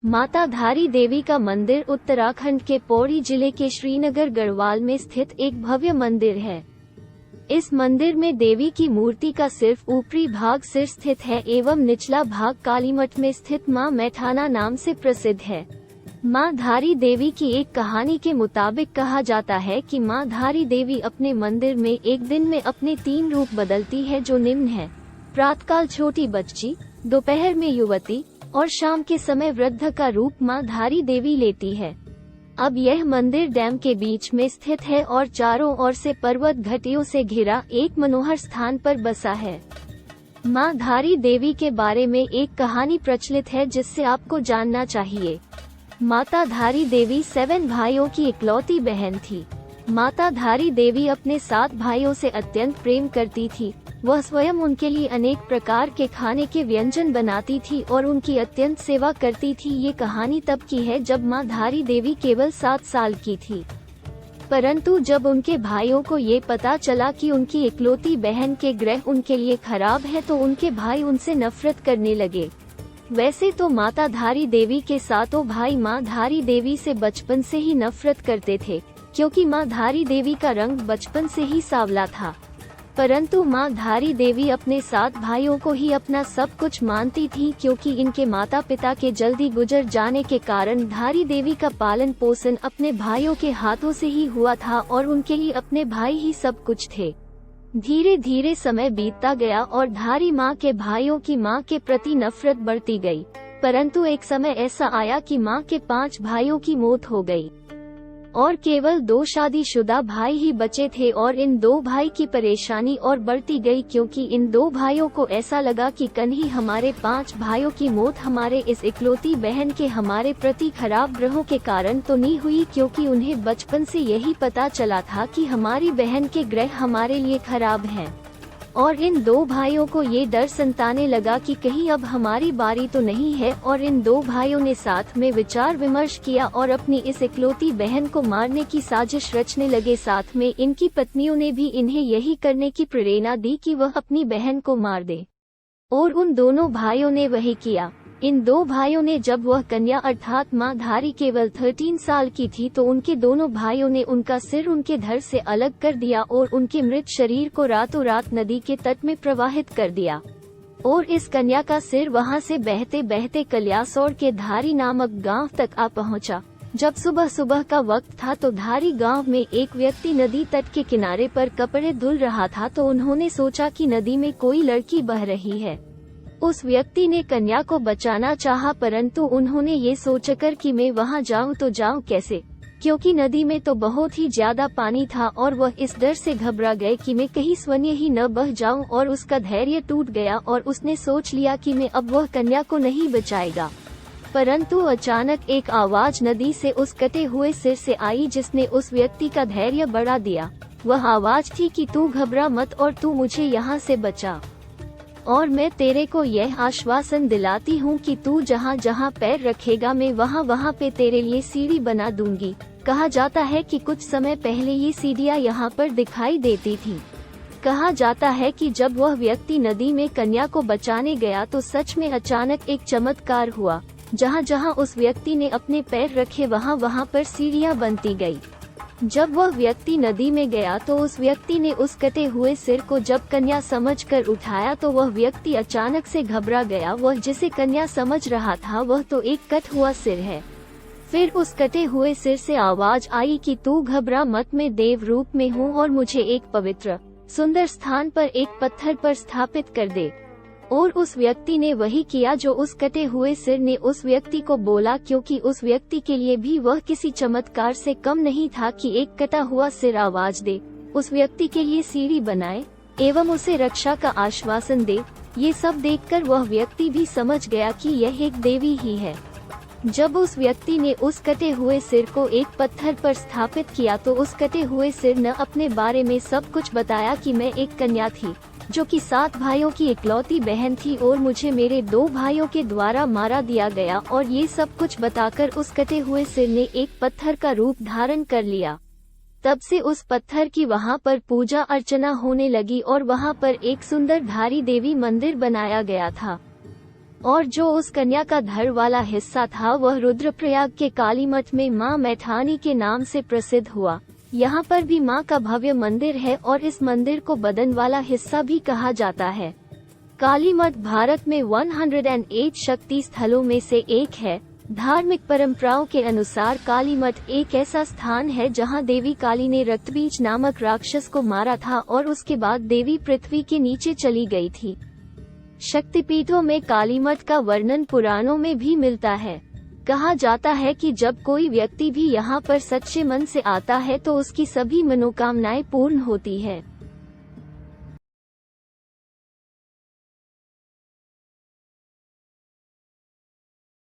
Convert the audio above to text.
माता धारी देवी का मंदिर उत्तराखंड के पौड़ी जिले के श्रीनगर गढ़वाल में स्थित एक भव्य मंदिर है। इस मंदिर में देवी की मूर्ति का सिर्फ ऊपरी भाग सिर स्थित है एवं निचला भाग कालीमठ में स्थित मां मैठाना नाम से प्रसिद्ध है। मां धारी देवी की एक कहानी के मुताबिक कहा जाता है कि मां धारी देवी अपने मंदिर में एक दिन में अपने 3 रूप बदलती है, जो निम्न है: प्रातःकाल छोटी बच्ची, दोपहर में युवती और शाम के समय वृद्ध का रूप मां धारी देवी लेती है। अब यह मंदिर डैम के बीच में स्थित है और चारों ओर से पर्वत घाटियों से घिरा एक मनोहर स्थान पर बसा है। मां धारी देवी के बारे में एक कहानी प्रचलित है जिससे आपको जानना चाहिए। माता धारी देवी 7 भाइयों की इकलौती बहन थी। माता धारी देवी अपने 7 भाइयों से अत्यंत प्रेम करती थी। वह स्वयं उनके लिए अनेक प्रकार के खाने के व्यंजन बनाती थी और उनकी अत्यंत सेवा करती थी। ये कहानी तब की है जब मां धारी देवी केवल 7 साल की थी। परंतु जब उनके भाइयों को ये पता चला कि उनकी इकलौती बहन के ग्रह उनके लिए खराब है तो उनके भाई उनसे नफरत करने लगे। वैसे तो माता धारी देवी के 7 भाई मां धारी देवी से बचपन से ही नफरत करते थे, क्योंकि मां धारी देवी का रंग बचपन से ही सांवला था। परंतु मां धारी देवी अपने 7 भाइयों को ही अपना सब कुछ मानती थी, क्योंकि इनके माता पिता के जल्दी गुजर जाने के कारण धारी देवी का पालन पोषण अपने भाइयों के हाथों से ही हुआ था और उनके लिए अपने भाई ही सब कुछ थे। धीरे धीरे समय बीतता गया और धारी मां के भाइयों की मां के प्रति नफरत बढ़ती गई। परंतु एक समय ऐसा आया कि मां के 5 भाइयों की मौत हो गई और केवल 2 शादीशुदा भाई ही बचे थे और इन 2 भाई की परेशानी और बढ़ती गई, क्योंकि इन 2 भाइयों को ऐसा लगा कि कहीं हमारे 5 भाइयों की मौत हमारे इस इकलौती बहन के हमारे प्रति खराब ग्रहों के कारण तो नहीं हुई, क्योंकि उन्हें बचपन से यही पता चला था कि हमारी बहन के ग्रह हमारे लिए खराब हैं। और इन 2 भाइयों को ये डर सताने लगा कि कहीं अब हमारी बारी तो नहीं है, और इन 2 भाइयों ने साथ में विचार विमर्श किया और अपनी इस इकलौती बहन को मारने की साजिश रचने लगे। साथ में इनकी पत्नियों ने भी इन्हें यही करने की प्रेरणा दी कि वह अपनी बहन को मार दे, और उन दोनों भाइयों ने वही किया। इन 2 भाइयों ने जब वह कन्या अर्थात मां धारी केवल 13 साल की थी तो उनके दोनों भाइयों ने उनका सिर उनके धड़ से अलग कर दिया और उनके मृत शरीर को रातों रात नदी के तट में प्रवाहित कर दिया, और इस कन्या का सिर वहां से बहते बहते कल्यासौड़ के धारी नामक गांव तक आ पहुंचा। जब सुबह सुबह का वक्त था तो धारी गांव में एक व्यक्ति नदी तट के किनारे पर कपड़े धुल रहा था, तो उन्होंने सोचा कि नदी में कोई लड़की बह रही है। उस व्यक्ति ने कन्या को बचाना चाहा, परंतु उन्होंने ये सोचकर कि मैं वहां जाऊं तो जाऊं कैसे, क्योंकि नदी में तो बहुत ही ज्यादा पानी था, और वह इस डर से घबरा गए कि मैं कहीं स्वयं ही न बह जाऊं, और उसका धैर्य टूट गया और उसने सोच लिया कि मैं अब वह कन्या को नहीं बचाएगा। परंतु अचानक एक आवाज नदी से उस कटे हुए सिर से आई जिसने उस व्यक्ति का धैर्य बढ़ा दिया। वह आवाज थी कि तू घबरा मत और तू मुझे यहाँ से बचा, और मैं तेरे को यह आश्वासन दिलाती हूँ कि तू जहाँ जहाँ पैर रखेगा मैं वहाँ वहाँ पे तेरे लिए सीढ़ी बना दूंगी। कहा जाता है कि कुछ समय पहले ये सीढ़ियाँ यहाँ पर दिखाई देती थी। कहा जाता है कि जब वह व्यक्ति नदी में कन्या को बचाने गया तो सच में अचानक एक चमत्कार हुआ। जहाँ जहाँ उस व्यक्ति ने अपने पैर रखे वहाँ वहाँ पर सीढ़ियाँ बनती गई। जब वह व्यक्ति नदी में गया तो उस व्यक्ति ने उस कटे हुए सिर को जब कन्या समझकर उठाया तो वह व्यक्ति अचानक से घबरा गया। वह जिसे कन्या समझ रहा था वह तो एक कट हुआ सिर है। फिर उस कटे हुए सिर से आवाज आई कि तू घबरा मत, मैं देव रूप में हूँ और मुझे एक पवित्र सुंदर स्थान पर एक पत्थर पर स्थापित कर दे। और उस व्यक्ति ने वही किया जो उस कटे हुए सिर ने उस व्यक्ति को बोला, क्योंकि उस व्यक्ति के लिए भी वह किसी चमत्कार से कम नहीं था कि एक कटा हुआ सिर आवाज दे, उस व्यक्ति के लिए सीढ़ी बनाए एवं उसे रक्षा का आश्वासन दे। ये सब देखकर वह व्यक्ति भी समझ गया कि यह एक देवी ही है। जब उस व्यक्ति ने उस कटे हुए सिर को एक पत्थर पर स्थापित किया तो उस कटे हुए सिर ने अपने बारे में सब कुछ बताया कि मैं एक कन्या थी जो कि 7 भाइयों की इकलौती बहन थी और मुझे मेरे 2 भाइयों के द्वारा मारा दिया गया, और ये सब कुछ बताकर उस कटे हुए सिर ने एक पत्थर का रूप धारण कर लिया। तब से उस पत्थर की वहाँ पर पूजा अर्चना होने लगी और वहाँ पर एक सुंदर धारी देवी मंदिर बनाया गया था। और जो उस कन्या का धड़ वाला हिस्सा था वह रुद्रप्रयाग के कालीमठ में मां मैठानी के नाम से प्रसिद्ध हुआ। यहाँ पर भी मां का भव्य मंदिर है और इस मंदिर को बदन वाला हिस्सा भी कहा जाता है। कालीमठ भारत में 108 शक्ति स्थलों में से एक है। धार्मिक परंपराओं के अनुसार कालीमठ एक ऐसा स्थान है जहां देवी काली ने रक्तबीज नामक राक्षस को मारा था और उसके बाद देवी पृथ्वी के नीचे चली गई थी। शक्तिपीठों में कालीमठ का वर्णन पुराणों में भी मिलता है। कहा जाता है कि जब कोई व्यक्ति भी यहाँ पर सच्चे मन से आता है तो उसकी सभी मनोकामनाएं पूर्ण होती है।